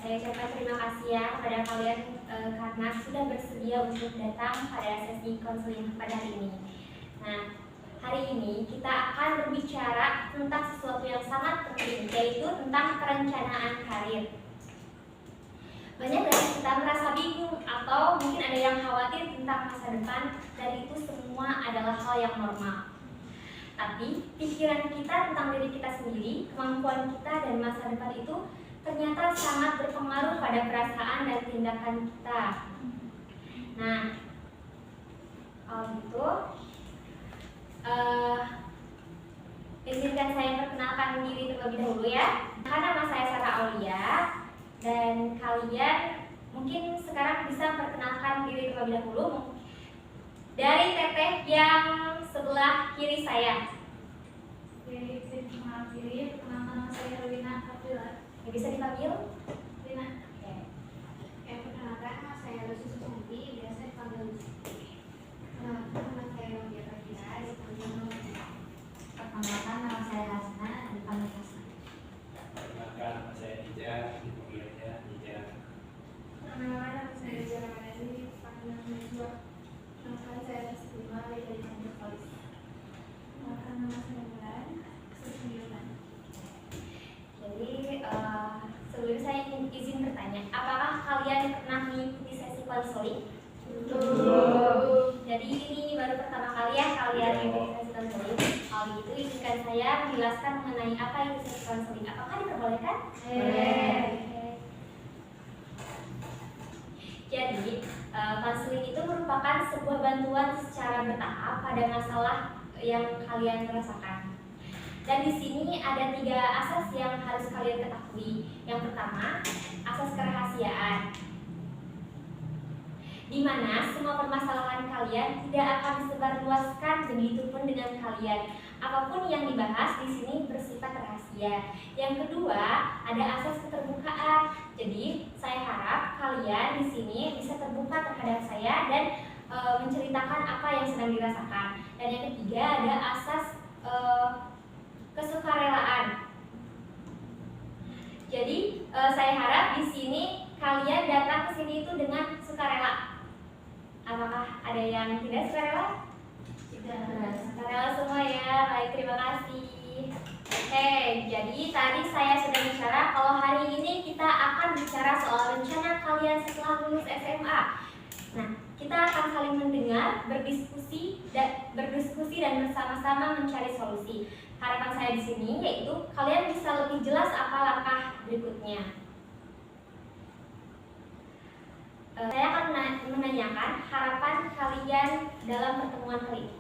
Saya ucapkan terima kasih ya kepada kalian karena sudah bersedia untuk datang pada sesi konseling pada hari ini. Nah, hari ini kita akan berbicara tentang sesuatu yang sangat penting, yaitu tentang perencanaan karir. Banyak dari kita merasa bingung atau mungkin ada yang khawatir tentang masa depan, dan itu semua adalah hal yang normal. Tapi pikiran kita tentang diri kita sendiri, kemampuan kita dan masa depan itu ternyata sangat berpengaruh pada perasaan dan tindakan kita. Nah, kalau gitu, izinkan saya perkenalkan diri terlebih dahulu ya. Nama saya Sarah Aulia, dan kalian mungkin sekarang bisa perkenalkan diri terlebih dahulu dari teteh yang sebelah kiri saya. Jadi, saya diri, perkenalkan nama saya Rina Abdullah. Bisa dipanggil Rina. Oke. Perkenalkan nama saya Lucy Susanti, biasa dipanggil Lucy. Nama saya Rodia Fadila, dipanggil Rodia. Perkenalkan nama saya Hasna, dipanggil Hasna. Perkenalkan nama saya Ija, dipanggil Ija. Perkenalkan nama saya Ija Ramadhani, dipanggil Najwa. Perkenalkan saya Rizkima, dipanggil Falis. Perkenalkan nama saya Bulan, Susmilan. Jadi sebelum saya izin bertanya, apakah kalian pernah mengikuti sesi konseling? Jadi ini baru pertama kali ya kalian mengikuti sesi konseling. Kalau gitu izinkan saya menjelaskan mengenai apa itu sesi konseling. Apakah diperbolehkan? Jadi konseling itu merupakan sebuah bantuan secara bertahap pada masalah yang kalian rasakan. Dan di sini ada 3 asas yang harus kalian ketahui. Yang pertama, asas kerahasiaan, di mana semua permasalahan kalian tidak akan disebarluaskan, begitupun dengan kalian. Apapun yang dibahas di sini bersifat rahasia. Yang kedua, ada asas keterbukaan. Jadi, saya harap kalian di sini bisa terbuka terhadap saya dan menceritakan apa yang sedang dirasakan. Dan yang ketiga, ada asas kesukarelaan. Jadi saya harap di sini kalian datang ke sini itu dengan sukarela. Apakah ada yang tidak sukarela? Tidak. Sukarela semua ya. Baik, terima kasih. Oke, jadi tadi saya sudah bicara kalau hari ini kita akan bicara soal rencana kalian setelah lulus SMA. Nah, kita akan saling mendengar, berdiskusi dan bersama-sama mencari solusi. Harapan saya di sini yaitu kalian bisa lebih jelas apa langkah berikutnya. Saya akan menanyakan harapan kalian dalam pertemuan kali ini.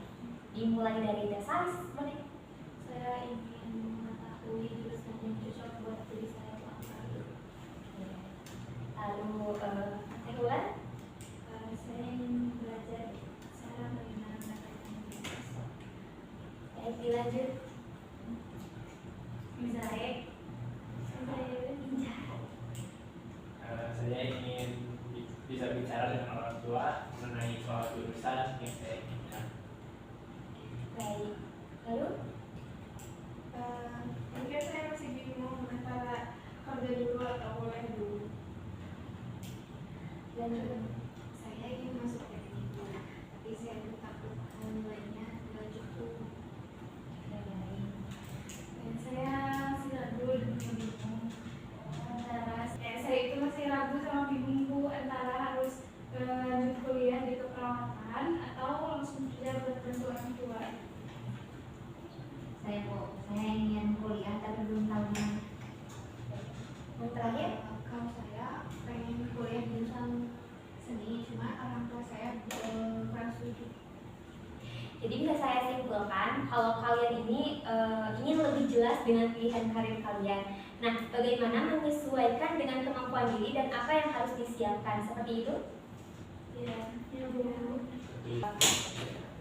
Dimulai dari Desalis, boleh? Saya ingin mengetahui jurusan yang cocok buat diri saya kelak. Lalu, Bulan? Saya ingin belajar cara bagaimana mendapatkan bisnis. Baik, dilanjut. Misalnya, Saya ingin bisa bicara dengan orang tua mengenai soal jurusan yang saya inginkan. Baik, lalu? Mungkin saya masih bingung antara kerja dulu atau kuliah dulu. Lanjut. Saya ingin masuk teknik, tapi saya takut hal lainnya tidak cukup. Dan saya masih ragu dan bingung antara saya itu masih ragu sama bingung Bu, antara harus lanjut kuliah di keperawatan atau langsung kerja buat bantu orang tua. Saya ingin kuliah tapi belum tahu mana. Yang terakhir? Kalau saya pengen kuliah jurusan seni, cuma orang tua saya kurang setuju. Jadi bisa saya simpulkan kalau kalian ini ingin lebih jelas dengan pilihan karir kalian. Nah, bagaimana menyesuaikan dengan kemampuan diri dan apa yang harus disiapkan, seperti itu? Ya Bu.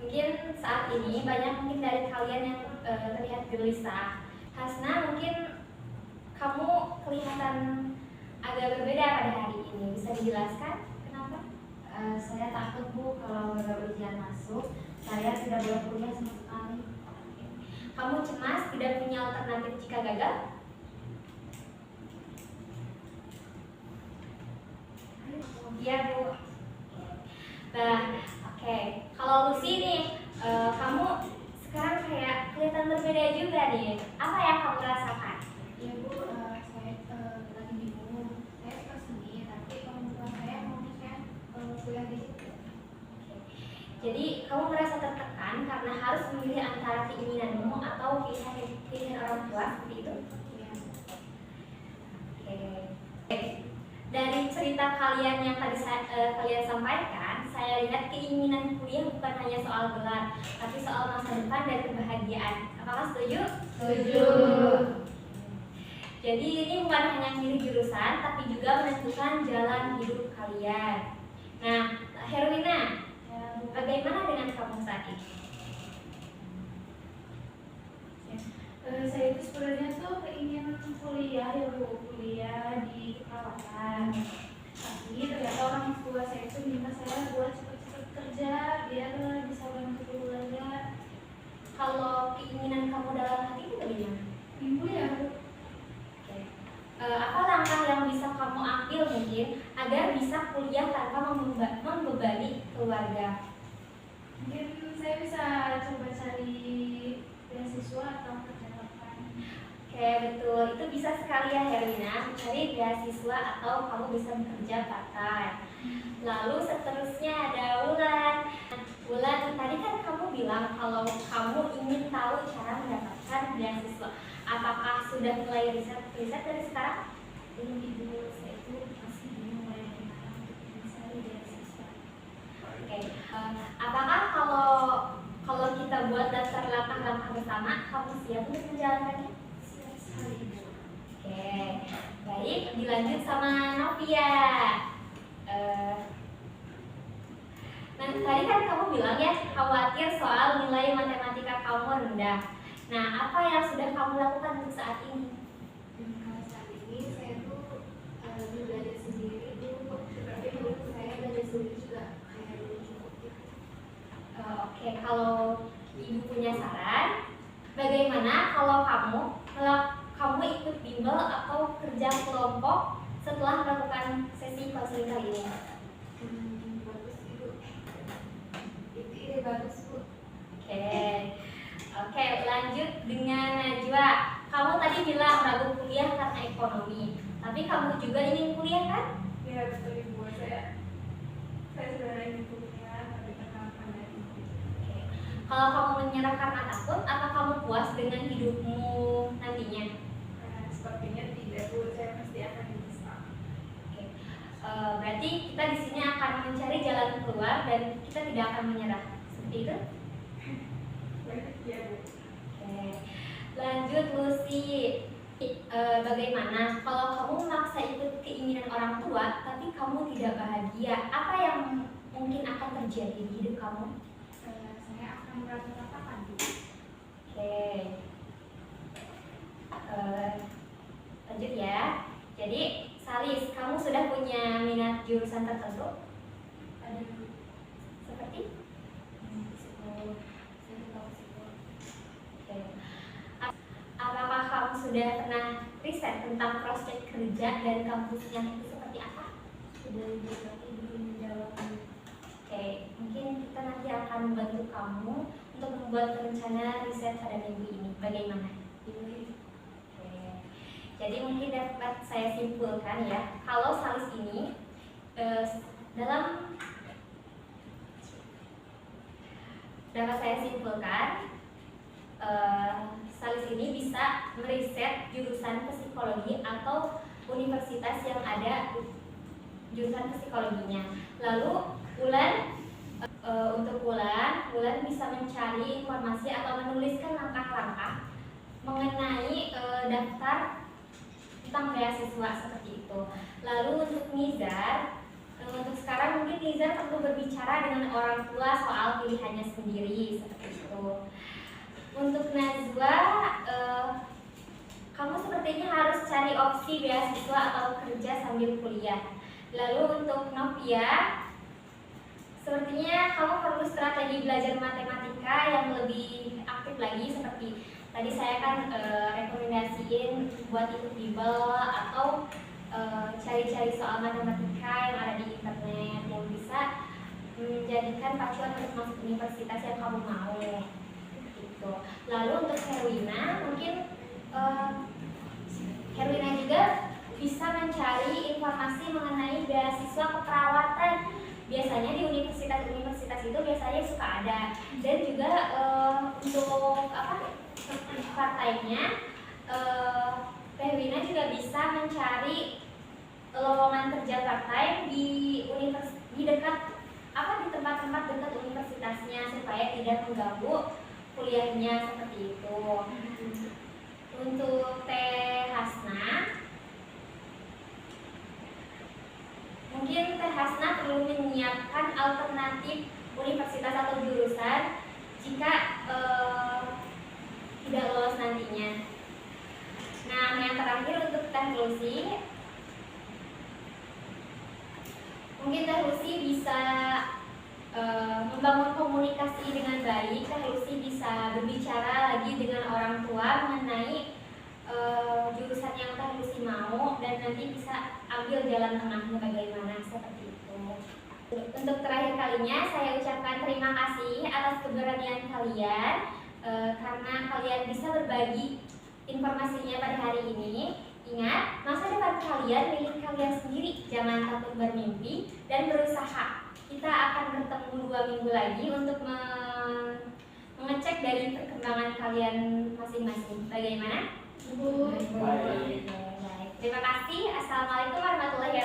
Mungkin saat ini banyak mungkin dari kalian yang terlihat gelisah. Hasna, mungkin kamu kelihatan agak berbeda pada hari ini. Bisa dijelaskan kenapa? Saya takut Bu kalau gagal ujian masuk, saya tidak boleh kuliah sama sekali. Kamu cemas tidak punya alternatif jika gagal? Iya Bu. Nah, oke. Kalau Lucy nih, kamu sekarang kayak kelihatan berbeda juga nih. Apa yang kamu rasakan? Ya Bu, saya lagi bingung. Saya suka seni, tapi orang tua saya maunya saya kuliah di situ. Jadi kamu merasa tertekan karena harus memilih antara keinginanmu atau pilihan orang tua seperti itu? Ya. Oke. Dari cerita kalian yang tadi kalian sampaikan, saya lihat keinginan kuliah bukan hanya soal gelar, tapi soal masa depan dan kebahagiaan. Apakah setuju? Setuju. Jadi ini bukan hanya milih jurusan, tapi juga menentukan jalan hidup kalian. Nah, Herwina, bagaimana dengan kamu saat ini? Saya itu sebenarnya tuh ingin kuliah ya Bu, kuliah di keperawatan. Tapi ternyata orang tua saya itu minta saya buat cepet-cepet kerja biar bisa bantu keluarga. Kalau keinginan kamu dalam hati itu bagaimana? Ibu ya Bu. Oke. Apa langkah yang bisa kamu ambil mungkin agar bisa kuliah tanpa membebani keluarga? Mungkin saya bisa coba cari beasiswa atau kerja lapangan. Oke, betul. Itu bisa sekali ya Herwina, mencari beasiswa atau kamu bisa bekerja part-time. Lalu seterusnya ada Wulan. Wulan, tadi kan kamu bilang kalau kamu ingin tahu cara mendapatkan beasiswa. Apakah sudah mulai riset dari sekarang? Belum Ibu, saya itu masih bingung mulai dari mana untuk mencari beasiswa. Oke. Apakah kalau kita buat daftar langkah-langkah bersama, kamu siap untuk menjalankannya? Siap sekali Ibu. Oke, baik. Dilanjut sama Novia. Nah, tadi kan kamu bilang ya khawatir soal nilai matematika kamu rendah. Nah, apa yang sudah kamu lakukan untuk saat ini? Kalau saat ini saya tuh belajar sendiri Bu, tapi menurut saya belajar sendiri juga kayak belum cukup gitu. Oke, kalau ibu punya saran, bagaimana kalau kamu ikut bimbel atau kerja kelompok setelah melakukan sesi konseling kali ini? Bagus Ibu. Itu ide bagus Bu. Oke, lanjut dengan Najwa. Kamu tadi bilang ragu kuliah karena ekonomi, tapi kamu juga ingin kuliah kan? Ya betul Ibu, saya sebenarnya ingin kuliah tapi karena pandemi. Oke. Kalau kamu menyerah karena takut, apa kamu puas dengan hidupmu nantinya? Sepertinya tidak Bu, saya pasti akan bisa. Oke. Berarti kita di sini akan mencari jalan keluar dan kita tidak akan menyerah. Seperti itu? Ya Bu. Oke. Lanjut Lucy. Bagaimana kalau kamu memaksa ikut keinginan orang tua tapi kamu tidak bahagia? Apa yang mungkin akan terjadi di hidup kamu? Saya akan merasa-rasakan Bu. Oke. Lanjut ya. Jadi Salis, kamu sudah punya minat jurusan tertentu? Ada Bu. Seperti? Psikolog. Saya suka psikolog. Oke. Apakah kamu sudah pernah riset tentang prospek kerja dan kampusnya itu seperti apa? Sudah Ibu, tapi belum menjawab Bu. Oke, mungkin kita nanti akan membantu kamu untuk membuat rencana riset pada minggu ini. Bagaimana? Ini Oke. Jadi mungkin dapat saya simpulkan ya, kalau Salis ini dapat saya simpulkan Salis ini bisa meriset jurusan psikologi atau universitas yang ada jurusan psikologinya. Lalu untuk Wulan bisa mencari informasi atau menuliskan langkah-langkah mengenai daftar tentang beasiswa seperti itu. Lalu untuk Nizar, untuk sekarang mungkin Nizar perlu berbicara dengan orang tua soal pilihannya sendiri seperti itu. Untuk Najwa, kamu sepertinya harus cari opsi beasiswa atau kerja sambil kuliah. Lalu untuk Novia, sepertinya kamu perlu strategi belajar matematika yang lebih aktif lagi, seperti tadi saya kan rekomendasiin buat ikut bimbel atau cari-cari soal matematika yang ada di internet. menjadikan pacuan untuk masuk universitas yang kamu mau. Gitu. Lalu untuk Herwina, mungkin Herwina juga bisa mencari informasi mengenai beasiswa keperawatan. Biasanya di universitas-universitas itu biasanya suka ada. Dan juga untuk partainya, Herwina juga bisa mencari lowongan kerja part-time di dekat di tempat-tempat dekat universitasnya supaya tidak mengganggu kuliahnya seperti itu. Untuk Teh Hasna, mungkin Teh Hasna perlu menyiapkan alternatif universitas atau jurusan jika tidak lolos nantinya. Nah, yang terakhir untuk Teh Lucy, mungkin Teh Lucy bisa membangun komunikasi dengan baik. Teh Lucy bisa berbicara lagi dengan orang tua mengenai jurusan yang Teh Lucy mau dan nanti bisa ambil jalan tengahnya bagaimana, seperti itu. Untuk terakhir kalinya saya ucapkan terima kasih atas keberanian kalian karena kalian bisa berbagi informasinya pada hari ini. Ingat, masa depan kalian milik kalian sendiri. Jangan takut bermimpi dan berusaha. Kita akan bertemu 2 minggu lagi untuk mengecek dari perkembangan kalian masing-masing. Bagaimana? Baik. Terima kasih. Assalamualaikum warahmatullahi wabarakatuh.